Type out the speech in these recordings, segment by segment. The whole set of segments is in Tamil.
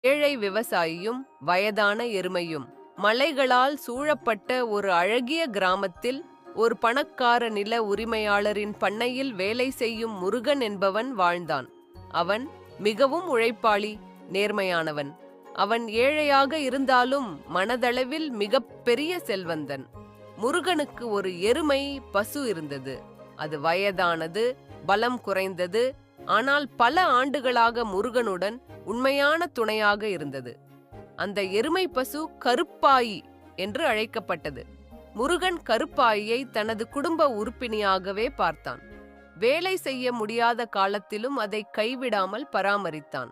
ஏழை விவசாயியும் வயதான எருமையும். மலைகளால் சூழப்பட்ட ஒரு அழகிய கிராமத்தில் ஒரு பணக்கார நில உரிமையாளரின் பண்ணையில் வேலை செய்யும் முருகன் என்பவன் வாழ்ந்தான். அவன் மிகவும் உழைப்பாளி, நேர்மையானவன். அவன் ஏழையாக இருந்தாலும் மனதளவில் மிகப் பெரிய செல்வந்தன். முருகனுக்கு ஒரு எருமை பசு இருந்தது. அது வயதானது, பலம் குறைந்தது, ஆனால் பல ஆண்டுகளாக முருகனுடன் உண்மையான துணையாக இருந்தது. அந்த எருமை பசு கருப்பாயி என்று அழைக்கப்பட்டது. முருகன் கருப்பாயியை தனது குடும்ப உறுப்பினியாகவே பார்த்தான். வேலை செய்ய முடியாத காலத்திலும் அதை கைவிடாமல் பராமரித்தான்.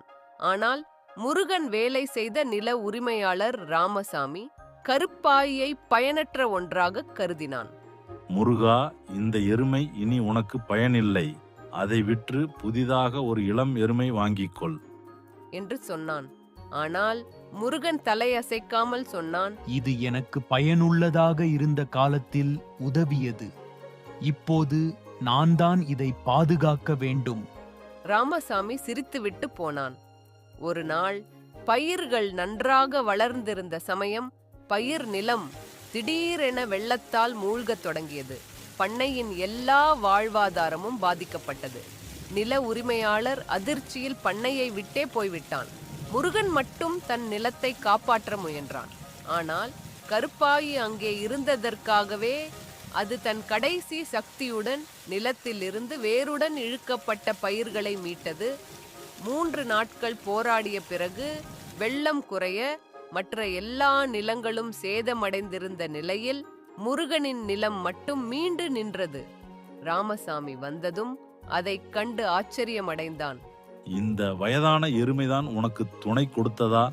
ஆனால் முருகன் வேலை செய்த நில உரிமையாளர் ராமசாமி கருப்பாயியை பயனற்ற ஒன்றாக கருதினான். முருகா, இந்த எருமை இனி உனக்கு பயனில்லை. அதை விற்று புதிதாக ஒரு இளம் எருமை வாங்கிக்கொள் என்று சொன்னான். ஆனால் முருகன் தலையசைக்காமல் சொன்னான், இது எனக்கு பயனுள்ளதாக இருந்த காலத்தில் உதவியது. இப்போது நான் தான் இதை பாதுகாக்க வேண்டும். ராமசாமி சிரித்துவிட்டு போனான். ஒரு நாள் பயிர்கள் நன்றாக வளர்ந்திருந்த சமயம் பயிர் நிலம் திடீரென வெள்ளத்தால் மூழ்கத் தொடங்கியது. பண்ணையின் எல்லா வாழ்வாதாரமும் பாதிக்கப்பட்டது. நில உரிமையாளர் அதிர்ச்சியில் பண்ணையை விட்டே போய்விட்டான். முருகன் மட்டும் தன் நிலத்தை காப்பாற்ற முயன்றான். ஆனால் கருப்பாயி அங்கே இருந்ததற்காகவே அது தன் கடைசி சக்தியுடன் நிலத்திலிருந்து வேருடன் இழுக்கப்பட்ட பயிர்களை மீட்டது. 3 நாட்கள் போராடிய பிறகு வெள்ளம் குறைய மற்ற எல்லா நிலங்களும் சேதமடைந்திருந்த நிலையில் முருகனின் நிலம் மட்டும் மீண்டு நின்றது. ராமசாமி வந்ததும் அதைக் கண்டு ஆச்சரியமடைந்தான். இந்த வயதான எருமைதான் உனக்கு துணை கொடுத்ததா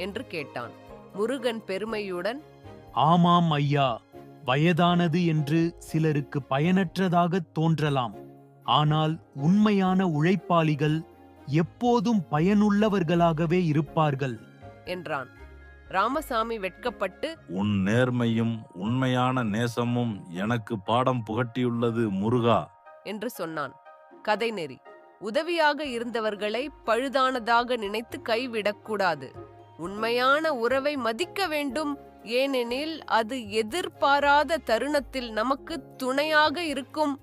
என்று கேட்டான். முருகன் பெருமையுடன், ஆமாம் ஐயா, வயதானது என்று சிலருக்கு பயனற்றதாக தோன்றலாம். ஆனால் உண்மையான உழைப்பாளிகள் எப்போதும் பயனுள்ளவர்களாகவே இருப்பார்கள் என்றான். ராமசாமி வெட்கப்பட்டு, உன் நேர்மையும் உண்மையான நேசமும் எனக்கு பாடம் புகட்டியுள்ளது முருகா என்று சொன்னான். கதைநெறி: உதவியாக இருந்தவர்களை பழுதானதாக நினைத்து கைவிடக்கூடாது. உண்மையான உறவை மதிக்க வேண்டும். ஏனெனில் அது எதிர்பாராத தருணத்தில் நமக்கு துணையாக இருக்கும்.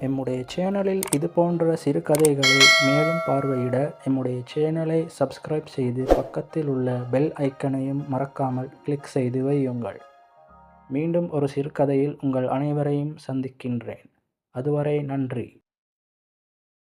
எம்முடைய சேனலில் இது போன்ற சிறுகதைகளை மேலும் பார்வையிட எம்முடைய சேனலை சப்ஸ்கிரைப் செய்து பக்கத்தில் உள்ள பெல் ஐக்கனையும் மறக்காமல் கிளிக் செய்து வையுங்கள். மீண்டும் ஒரு சிறுகதையில் உங்கள் அனைவரையும் சந்திக்கின்றேன். அதுவரை நன்றி.